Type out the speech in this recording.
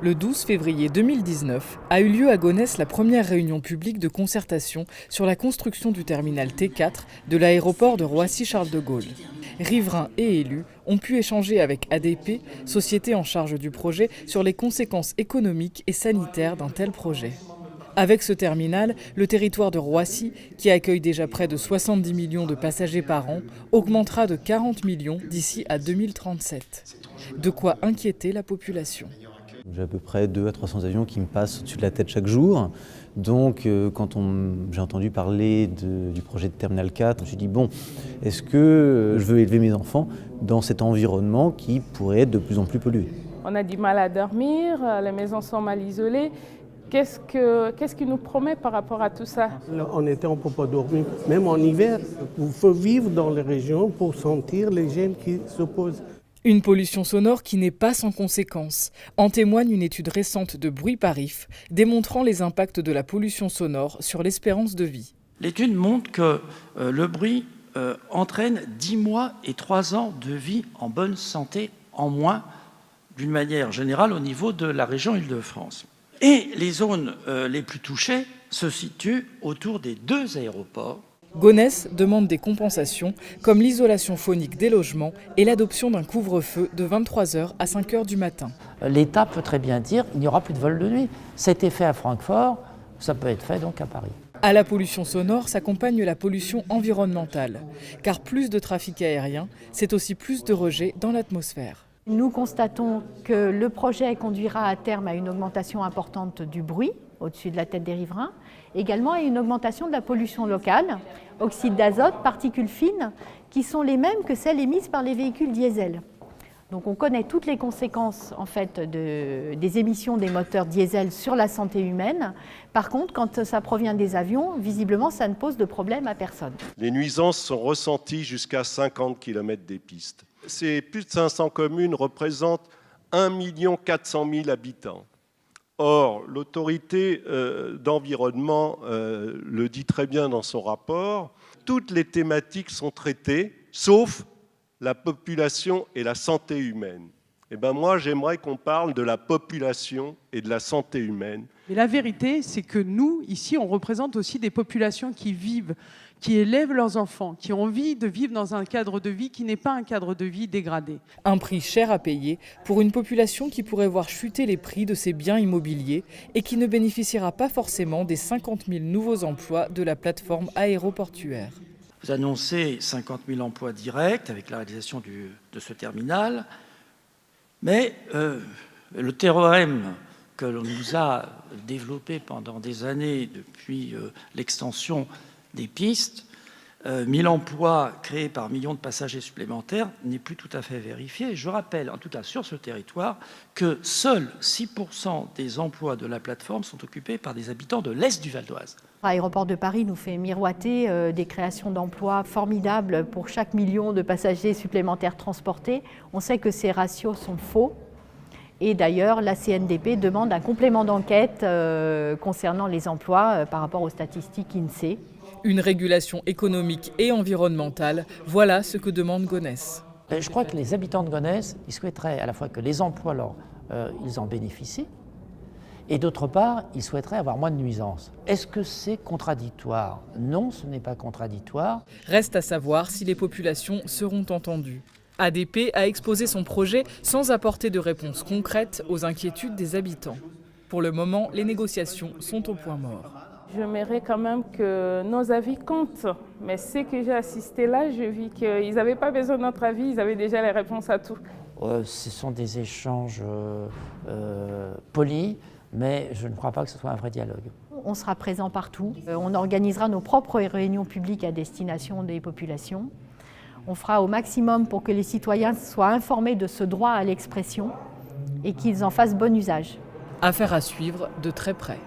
Le 12 février 2019 a eu lieu à Gonesse la première réunion publique de concertation sur la construction du terminal T4 de l'aéroport de Roissy-Charles de Gaulle. Riverains et élus ont pu échanger avec ADP, société en charge du projet, sur les conséquences économiques et sanitaires d'un tel projet. Avec ce terminal, le territoire de Roissy, qui accueille déjà près de 70 millions de passagers par an, augmentera de 40 millions d'ici à 2037. De quoi inquiéter la population. J'ai à peu près 200 à 300 avions qui me passent au-dessus de la tête chaque jour. Donc quand j'ai entendu parler du projet de Terminal 4, je me suis dit bon, est-ce que je veux élever mes enfants dans cet environnement qui pourrait être de plus en plus pollué? On a du mal à dormir, les maisons sont mal isolées. Qu'est-ce qu'il nous promet par rapport à tout ça? En été, on ne peut pas dormir. Même en hiver, il faut vivre dans les régions pour sentir les gènes qui s'opposent. Une pollution sonore qui n'est pas sans conséquences. En témoigne une étude récente de Bruit Parif démontrant les impacts de la pollution sonore sur l'espérance de vie. L'étude montre que le bruit entraîne 10 mois et 3 ans de vie en bonne santé en moins, d'une manière générale, au niveau de la région Île-de-France. Et les zones les plus touchées se situent autour des 2 aéroports. Gonesse demande des compensations, comme l'isolation phonique des logements et l'adoption d'un couvre-feu de 23h à 5h du matin. L'État peut très bien dire qu'il n'y aura plus de vol de nuit. C'était fait à Francfort, ça peut être fait donc à Paris. À la pollution sonore s'accompagne la pollution environnementale, car plus de trafic aérien, c'est aussi plus de rejets dans l'atmosphère. Nous constatons que le projet conduira à terme à une augmentation importante du bruit au-dessus de la tête des riverains, également à une augmentation de la pollution locale, oxyde d'azote, particules fines, qui sont les mêmes que celles émises par les véhicules diesel. Donc on connaît toutes les conséquences en fait, des émissions des moteurs diesel sur la santé humaine. Par contre, quand ça provient des avions, visiblement, ça ne pose de problème à personne. Les nuisances sont ressenties jusqu'à 50 km des pistes. Ces plus de 500 communes représentent 1 400 000 habitants. Or, l'autorité d'environnement le dit très bien dans son rapport, toutes les thématiques sont traitées, sauf la population et la santé humaine. Eh bien moi, j'aimerais qu'on parle de la population et de la santé humaine. Et la vérité, c'est que nous, ici, on représente aussi des populations qui vivent, qui élèvent leurs enfants, qui ont envie de vivre dans un cadre de vie qui n'est pas un cadre de vie dégradé. Un prix cher à payer pour une population qui pourrait voir chuter les prix de ses biens immobiliers et qui ne bénéficiera pas forcément des 50 000 nouveaux emplois de la plateforme aéroportuaire. Vous annoncez 50 000 emplois directs avec la réalisation de ce terminal, mais le théorème que l'on nous a développé pendant des années depuis l'extension des pistes, 1000 emplois créés par millions de passagers supplémentaires, n'est plus tout à fait vérifié. Je rappelle, en tout cas sur ce territoire, que seuls 6% des emplois de la plateforme sont occupés par des habitants de l'Est du Val d'Oise. L'aéroport de Paris nous fait miroiter des créations d'emplois formidables pour chaque million de passagers supplémentaires transportés. On sait que ces ratios sont faux. Et d'ailleurs, la CNDP demande un complément d'enquête concernant les emplois par rapport aux statistiques INSEE. Une régulation économique et environnementale, voilà ce que demande Gonesse. Je crois que les habitants de Gonesse, ils souhaiteraient à la fois que les emplois, ils en bénéficient, et d'autre part, ils souhaiteraient avoir moins de nuisances. Est-ce que c'est contradictoire? Non, ce n'est pas contradictoire. Reste à savoir si les populations seront entendues. ADP a exposé son projet sans apporter de réponse concrète aux inquiétudes des habitants. Pour le moment, les négociations sont au point mort. J'aimerais quand même que nos avis comptent. Mais ce que j'ai assisté là, je vis qu'ils n'avaient pas besoin de notre avis, ils avaient déjà les réponses à tout. Ce sont des échanges polis, mais je ne crois pas que ce soit un vrai dialogue. On sera présent partout. On organisera nos propres réunions publiques à destination des populations. On fera au maximum pour que les citoyens soient informés de ce droit à l'expression et qu'ils en fassent bon usage. Affaire à suivre de très près.